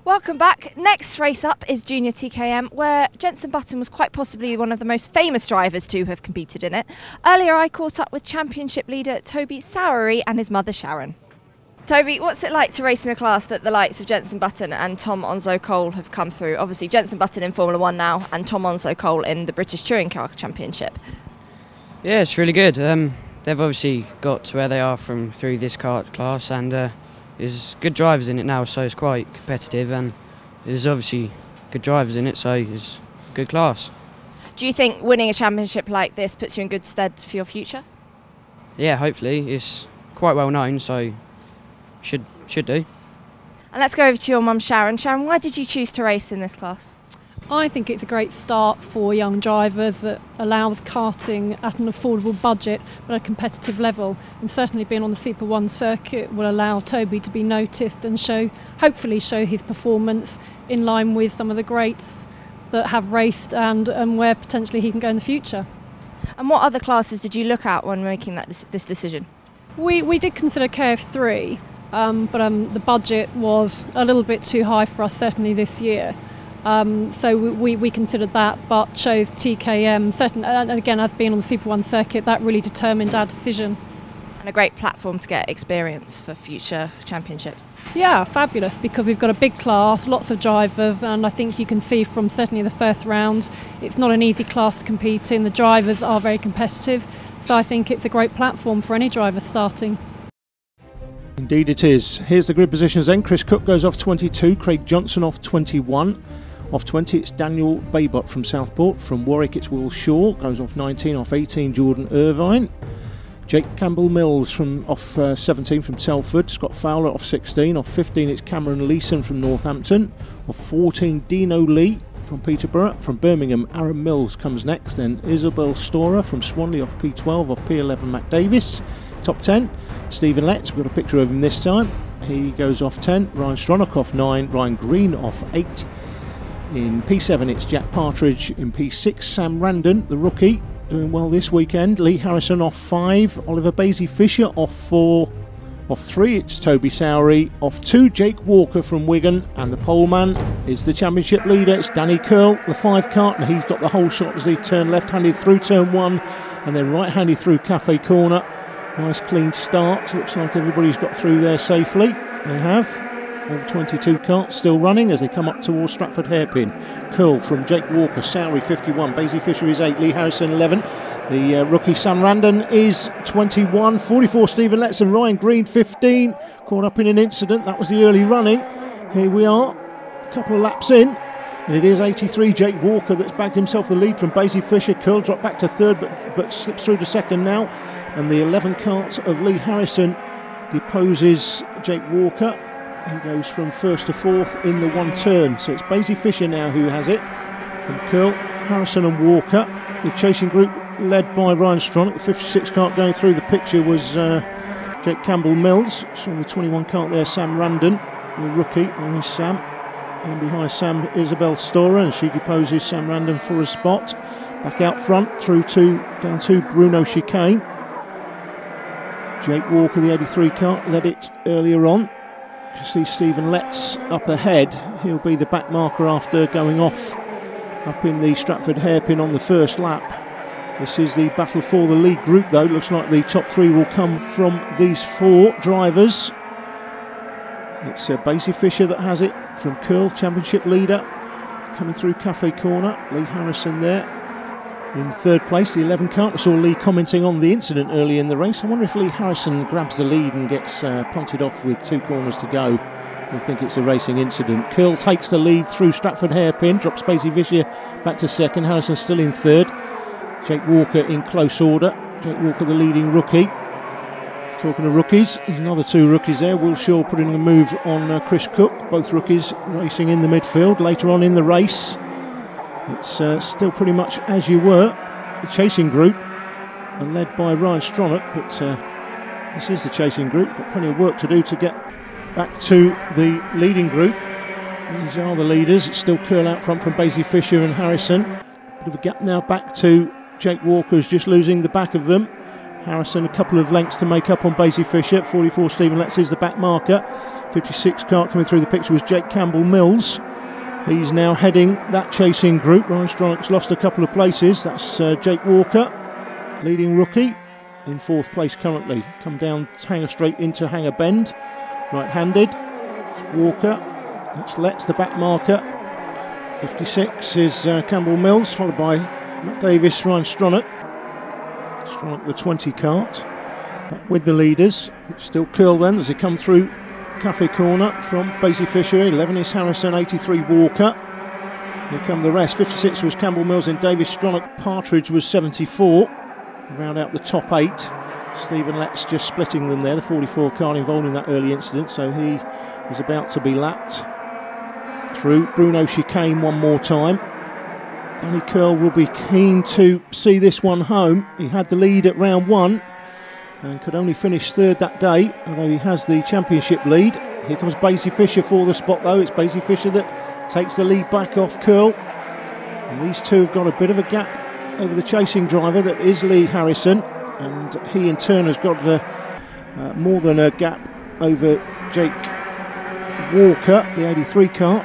Welcome back. Next race up is Jnr TKM, where Jenson Button was quite possibly one of the most famous drivers to have competed in it. Earlier I caught up with championship leader Toby Sowery and his mother Sharon. Toby, what's it like to race in a class that the likes of Jenson Button and Tom Onslow-Cole have come through? Obviously Jenson Button in Formula 1 now and Tom Onslow-Cole in the British Touring Car Championship. Yeah, it's really good. They've obviously got to where they are through this kart class, and there's good drivers in it now, so it's quite competitive, and there's obviously good drivers in it, so it's a good class. Do you think winning a championship like this puts you in good stead for your future? Yeah, hopefully. It's quite well known, so should do. And let's go over to your mum Sharon. Sharon, why did you choose to race in this class? I think it's a great start for young drivers that allows karting at an affordable budget but at a competitive level, and certainly being on the Super 1 circuit will allow Toby to be noticed and hopefully show his performance in line with some of the greats that have raced and where potentially he can go in the future. And what other classes did you look at when making this decision? We did consider KF3, but the budget was a little bit too high for us, certainly this year. So we considered that, but chose TKM. And again, as being on the Super 1 circuit, that really determined our decision. And a great platform to get experience for future championships. Yeah, fabulous, because we've got a big class, lots of drivers, and I think you can see from certainly the first round, it's not an easy class to compete in. The drivers are very competitive, so I think it's a great platform for any driver starting. Indeed it is. Here's the grid positions then. Chris Cook goes off 22, Craig Johnson off 21. Off 20 it's Daniel Baybott from Southport. From Warwick it's Will Shaw, goes off 19. Off 18 Jordan Irvine. Jake Campbell-Mills off 17 from Telford. Scott Fowler off 16. Off 15 it's Cameron Leeson from Northampton. Off 14 Dino Lee from Peterborough. From Birmingham Aaron Mills comes next. Then Isabel Storer from Swanley off P12. Off P11 Mac Davis. Top 10 Stephen Letts, we've got a picture of him this time. He goes off 10. Ryan Stronach off 9. Ryan Green off 8. In P7 it's Jack Partridge. In P6 Sam Randon, the rookie, doing well this weekend. Lee Harrison off 5. Oliver Basie Fisher off 4. Off 3 it's Toby Sowery. Off 2 Jake Walker from Wigan. And the poleman is the championship leader. It's Danny Curl, the 5 kart, and he's got the whole shot as he turned left-handed through turn 1 and then right-handed through Cafe Corner. Nice clean start. Looks like everybody's got through there safely. They have. All 22 carts still running as they come up towards Stratford Hairpin. Curl from Jake Walker, Sowery 51, Basie Fisher is 8, Lee Harrison 11. The rookie Sam Randon is 21, 44 Stephen Letts and Ryan Green 15. Caught up in an incident, that was the early running. Here we are, a couple of laps in. And it is 83 Jake Walker that's bagged himself the lead from Basie Fisher. Curl dropped back to third but slips through to second now. And the 11 cart of Lee Harrison deposes Jake Walker. He goes from first to fourth in the one turn. So it's Basie Fisher now who has it. From Curl, Harrison and Walker. The chasing group led by Ryan Stronach. The 56 cart going through the picture was Jake Campbell-Mills. So the 21 cart there, Sam Randon, the rookie. There's Sam. And behind Sam, Isabel Storer, and she deposes Sam Randon for a spot. Back out front, down to Bruno Chicane. Jake Walker, the 83 kart, led it earlier on. You see Stephen Letts up ahead. He'll be the back marker after going off up in the Stratford Hairpin on the first lap. This is the battle for the lead group though. Looks like the top 3 will come from these 4 drivers. It's Basie Fisher that has it from Curl, championship leader. Coming through Cafe Corner. Lee Harrison there. In third place, the 11 kart. We saw Lee commenting on the incident early in the race. I wonder if Lee Harrison grabs the lead and gets punted off with 2 corners to go. I think it's a racing incident. Curl takes the lead through Stratford Hairpin, drops Basie Fisher back to second. Harrison still in third. Jake Walker in close order. Jake Walker, the leading rookie. Talking of rookies, there's another 2 rookies there. Will Shaw putting a move on Chris Cook. Both rookies racing in the midfield. Later on in the race, it's still pretty much as you were. The chasing group are led by Ryan Stronach, but this is the chasing group. Got plenty of work to do to get back to the leading group. These are the leaders. It's still Curl out front from Basie Fisher and Harrison. Bit of a gap now back to Jake Walker, who's just losing the back of them. Harrison a couple of lengths to make up on Basie Fisher. 44 Stephen Letts is the back marker. 56 kart coming through the picture was Jake Campbell-Mills. He's now heading that chasing group. Ryan Stronach's lost a couple of places. That's Jake Walker, leading rookie, in 4th place currently. Come down Hanger Straight into Hanger Bend, right-handed. It's Walker, that's Letts, the back marker. 56 is Campbell-Mills, followed by Matt Davis, Ryan Stronach. Stronach the 20 kart. Back with the leaders. It's still Curl then as they come through Cafe Corner from Basie Fisher. 11 is Harrison, 83 Walker. Here come the rest. 56 was Campbell-Mills and Davis. Stronach Partridge was 74. Round out the top 8. Stephen Letts just splitting them there. The 44 car involved in that early incident, so he is about to be lapped through. Bruno Chicane one more time. Danny Curl will be keen to see this one home. He had the lead at round 1 and could only finish 3rd that day, although he has the championship lead. Here comes Basie Fisher for the spot though. It's Basie Fisher that takes the lead back off Curl. And these two have got a bit of a gap over the chasing driver that is Lee Harrison, and he in turn has got more than a gap over Jake Walker, the 83 kart.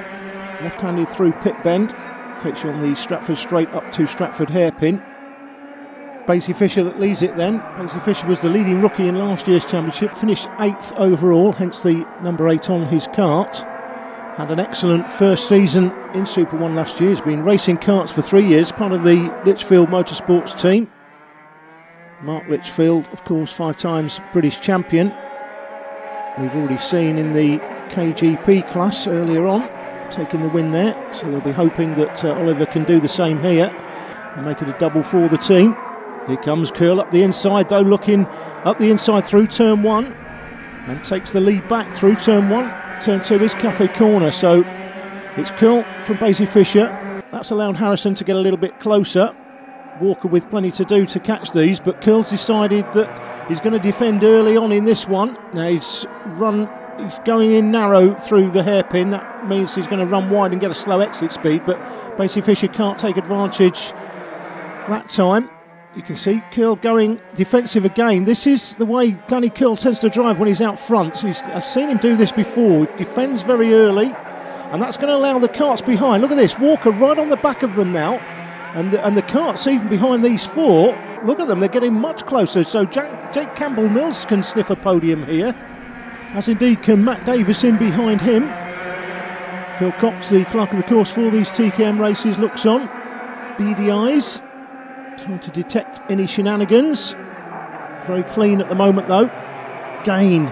Left-handed through pit bend, takes you on the Stratford straight up to Stratford hairpin. Basie Fisher that leads it then. Basie Fisher was the leading rookie in last year's championship, finished 8th overall, hence the number 8 on his kart. Had an excellent first season in Super 1 last year. He's been racing karts for 3 years, part of the Litchfield Motorsports team. Mark Litchfield, of course, 5 times British champion. We've already seen in the KGP class earlier on, taking the win there. So they'll be hoping that Oliver can do the same here and make it a double for the team. Here comes Curl up the inside though, looking up the inside through turn 1 and takes the lead back through turn 1. Turn 2 is Cafe Corner, so it's Curl from Basie Fisher. That's allowed Harrison to get a little bit closer. Walker with plenty to do to catch these, but Curl's decided that he's going to defend early on in this one. Now he's going in narrow through the hairpin. That means he's going to run wide and get a slow exit speed, but Basie Fisher can't take advantage that time. You can see Curl going defensive again. This is the way Danny Curl tends to drive when he's out front. I've seen him do this before. He defends very early, and that's going to allow the karts behind. Look at this, Walker right on the back of them now, and the karts even behind these 4. Look at them, they're getting much closer. So Jake Campbell-Mills can sniff a podium here, as indeed can Matt Davis in behind him. Phil Cox, the clerk of the course for these TKM races, looks on. Beady eyes, trying to detect any shenanigans. Very clean at the moment though. Gain.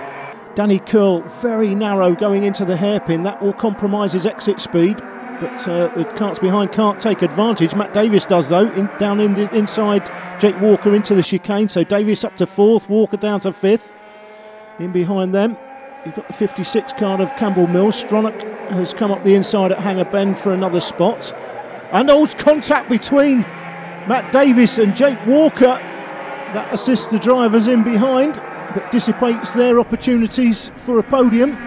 Danny Curl very narrow going into the hairpin. That will compromise his exit speed, but the karts behind can't take advantage. Matt Davis does though, inside Jake Walker into the chicane. So Davis up to 4th, Walker down to 5th. In behind them, you've got the 56 card of Campbell-Mills. Stronach has come up the inside at Hanger Bend for another spot. And old contact between Matt Davis and Jake Walker. That assists the drivers in behind, but dissipates their opportunities for a podium.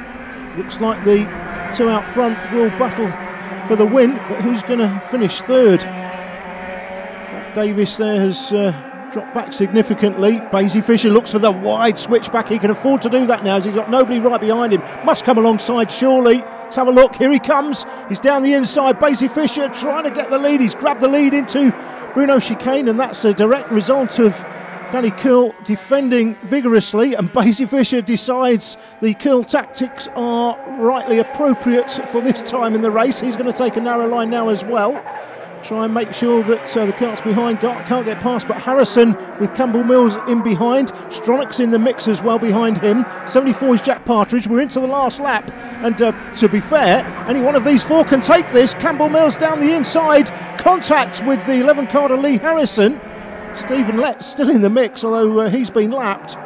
Looks like the 2 out front will battle for the win, but who's going to finish 3rd? Matt Davis there has dropped back significantly. Basie Fisher looks for the wide switchback. He can afford to do that now as he's got nobody right behind him. Must come alongside surely. Let's have a look. Here he comes. He's down the inside. Basie Fisher trying to get the lead. He's grabbed the lead into Bruno Chicane, and that's a direct result of Danny Curl defending vigorously, and Basie Fisher decides the Curl tactics are rightly appropriate for this time in the race. He's going to take a narrow line now as well. Try and make sure that the karts behind can't get past, but Harrison with Campbell-Mills in behind. Stronach's in the mix as well behind him. 74 is Jack Partridge. We're into the last lap, and to be fair, any one of these 4 can take this. Campbell-Mills down the inside, contact with the 11 card of Lee Harrison. Stephen Letts still in the mix, although he's been lapped.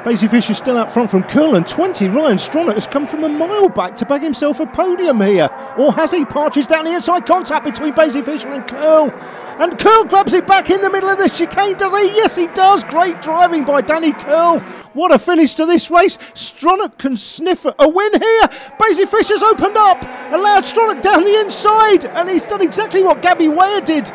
Basie Fisher still out front from Curl, and 20 Ryan Stronach has come from a mile back to bag himself a podium here. Or has he? Partridge down the inside, contact between Basie Fisher and Curl. And Curl grabs it back in the middle of the chicane, does he? Yes, he does. Great driving by Danny Curl. What a finish to this race. Stronach can sniff a win here. Basie Fisher's opened up, allowed Stronach down the inside, and he's done exactly what Gabby Weir did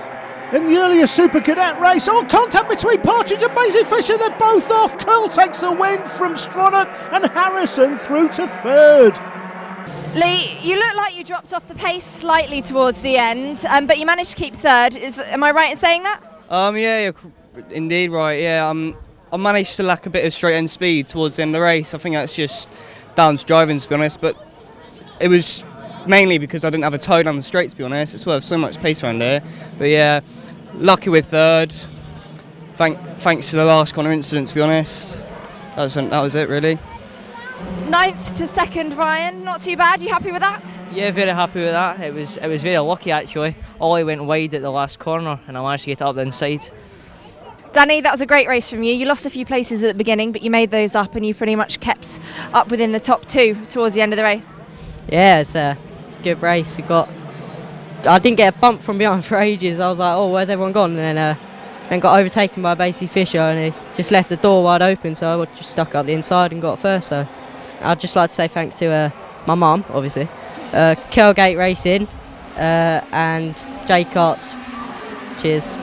In the earlier Super Cadet race, on contact between Partridge and Maisie Fisher, they're both off. Curl takes the win from Stronach and Harrison through to third. Lee, you look like you dropped off the pace slightly towards the end, but you managed to keep third. Am I right in saying that? Yeah, you're indeed right. Yeah, I managed to lack a bit of straight end speed towards the end of the race. I think that's just down to driving, to be honest, but it was mainly because I didn't have a toe down the straight, to be honest. It's worth so much pace around here. But yeah, lucky with third. Thanks to the last corner incident, to be honest. That was it, really. 9th to 2nd, Ryan. Not too bad. You happy with that? Yeah, very happy with that. It was very lucky, actually. Ollie went wide at the last corner and I managed to get it up the inside. Danny, that was a great race from you. You lost a few places at the beginning, but you made those up and you pretty much kept up within the top 2 towards the end of the race. Yeah, it's a good race. I didn't get a bump from behind for ages. I was like, oh, where's everyone gone? And then got overtaken by Maisie Fisher and he just left the door wide open, so I just stuck up the inside and got first. So I'd just like to say thanks to my mum, obviously, Curlgate Racing and J Karts. Cheers.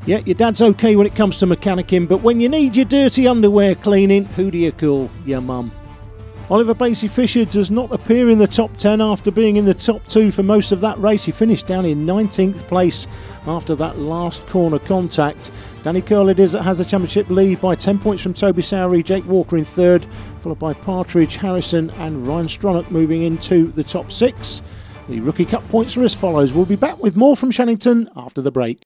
Yeah, your dad's okay when it comes to mechanicking, but when you need your dirty underwear cleaning, who do you call? Your mum. Oliver Maisie Fisher does not appear in the top 10 after being in the top 2 for most of that race. He finished down in 19th place after that last corner contact. Danny Curl it is that has the championship lead by 10 points from Toby Sowery, Jake Walker in third, followed by Partridge, Harrison and Ryan Stronach moving into the top 6. The Rookie Cup points are as follows. We'll be back with more from Shenington after the break.